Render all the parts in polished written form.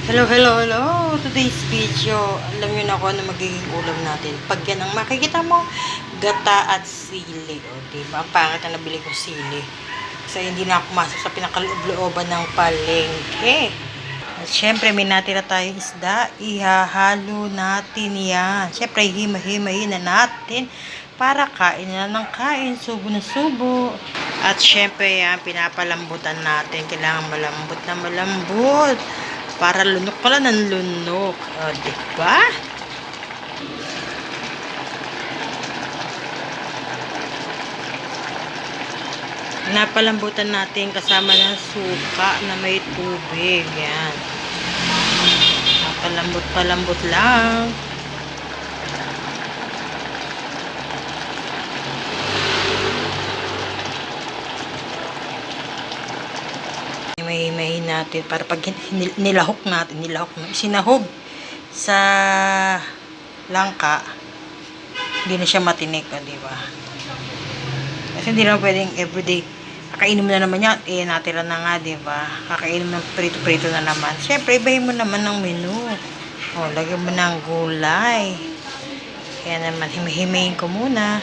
Hello, hello, hello! Today's video, alam nyo na ako na magiging ulam natin. Pag yan ang makikita mo, gata at sili. O, diba? Ang pangit na nabili ko sili. Kasi hindi na ako masok sa pinakaloob-looban ng palengke. At syempre, may natira tayong isda. Ihahalo natin yan. Syempre, hima-himayin na natin para kain na ng kain. Subo na subo. At syempre, yan, pinapalambutan natin. Kailangan malambot na malambot. Para lunok pala ng lunok. O, diba? Napalambutan natin kasama ng suka na may tubig. Yan. Napalambot-palambot lang. May natin para pag nilahok natin, sinahog sa langka, hindi na siya matinik, di ba? Kasi hindi naman pwedeng everyday kakainin mo na naman yan, natira na nga, di ba? Kakainin mo ng prito-prito na naman. Syempre, ibahin mo naman ng menu. Lagyan mo ng gulay. Kaya naman, himihimayin ko muna.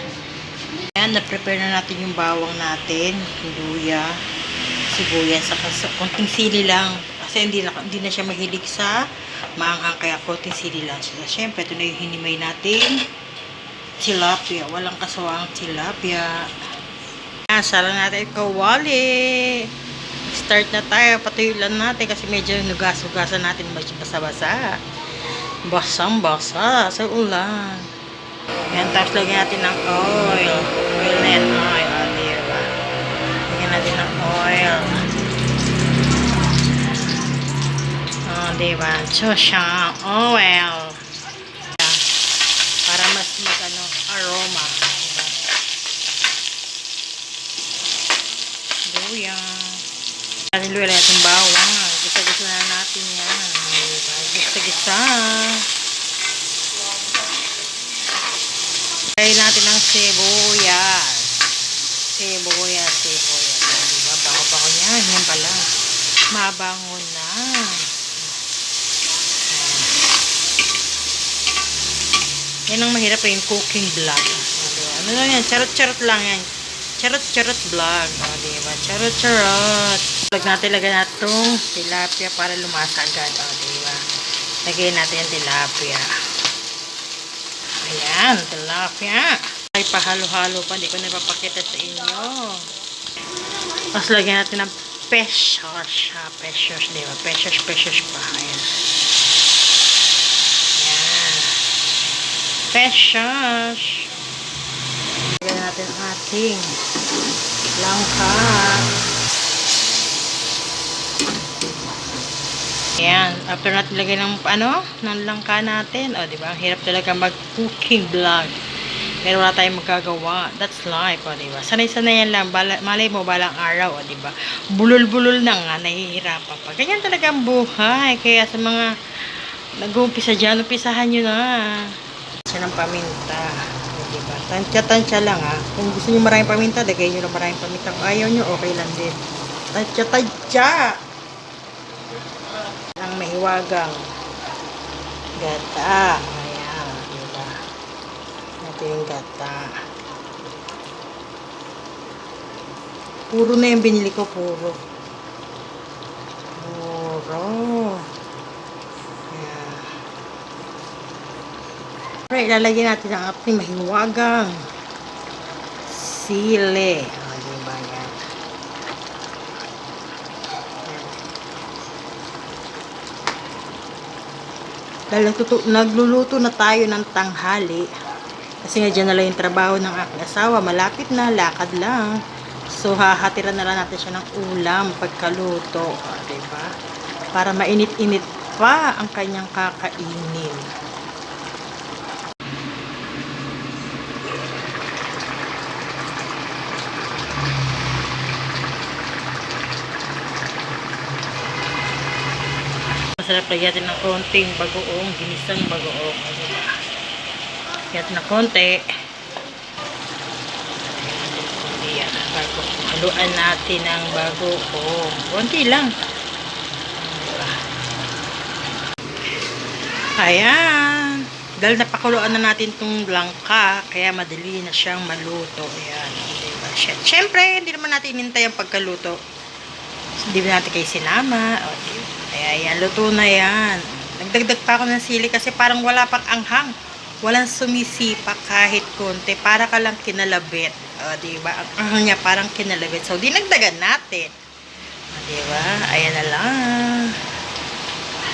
Ayan, na-prepare na natin yung bawang natin, luya, sibuyas, saka konting sili lang. Kasi hindi na siya mahilig sa maanghang, kaya konting sili lang siya. Siyempre, ito na yung hinimay natin. Tilapia. Walang kasawang tilapia. Sala natin kawali. Start na tayo. Patuyulan natin kasi medyo nugas-ugasan natin. Medyo basa-basa. Basang-basa sa ulan. Yan, tapos lagyan natin ng oil. Oil na yan. Oil. Lagyan natin ng oil. Diba? Chosha oil. Para mas aroma. Diba? Luya. Luya natin bawang. Gisa-gisa na natin yan. Diba? Gisa-gisa. Lagyan natin ng sibuyas. Sibuyas. Diba? Bango-bango niyan. Yan pala. Mabango na. Yan ang mahirap yung cooking vlog. Ano lang yan? Charot-charot lang yan. Charot-charot vlog. Diba? Charot-charot. Lagyan natin itong tilapia para lumasa agad. Diba? Lagyan natin yung tilapia. Ayan, tilapia. Ay, pahalo-halo pa. Hindi ko na ipapakita sa inyo. Tapos lagyan natin ng pesos. Diba? Pesos pa. Ayan. Pesos. Lagyan natin ang ating langka. Ayan. After natin lagyan ng langka natin. Diba? Ang hirap talaga mag-cooking vlog. Pero wala tayong magagawa. That's life. Diba? Sanay-sanay yan lang. Malay mo, balang araw. Diba? Bulol-bulol na nga. Nahihirapan pa. Ganyan talaga ang buhay. Kaya sa mga nag-uumpisa dyan, umpisahan nyo na. Ng paminta. Diba? Tansya-tansya lang Kung gusto nyo maraming paminta, lagay nyo lang maraming paminta. Kung ayaw nyo, okay lang din. Tansya-tansya! Ang mahiwagang gata. Ayan. Diba? Ito yung gata. Puro na yung binili ko. Puro. Alright, lalagyan natin ang ating mahiwagang sili. Diba yan? Nagluluto na tayo ng tanghali. Kasi nga dyan na lang yung trabaho ng aking asawa. Malapit na, lakad lang. So, hahatiran na lang natin siya ng ulam pagkaluto. Diba? Para mainit-init pa ang kanyang kakainin. Masarap lagyan natin ng konting bagoong, ginisang bagoong. Lagyan na konti. Ayan, bago. Haluan natin ang bagoong. Konti lang. Ayan. Dahil napakuluan na natin itong langka, kaya madali na siyang maluto. Ayan. Diba? Siyempre, hindi naman natin inintay ang pagkaluto. Hindi ba natin kayo sinama. O, diba? Kaya ayan, luto na yan. Nagdagdag pa ako ng sili kasi parang wala pang anghang. Walang sumisipa kahit konti. Para ka lang kinalabit. O, diba? Ang anghang niya parang kinalabit. So, dinagdagan natin. O, diba? Ayan na lang.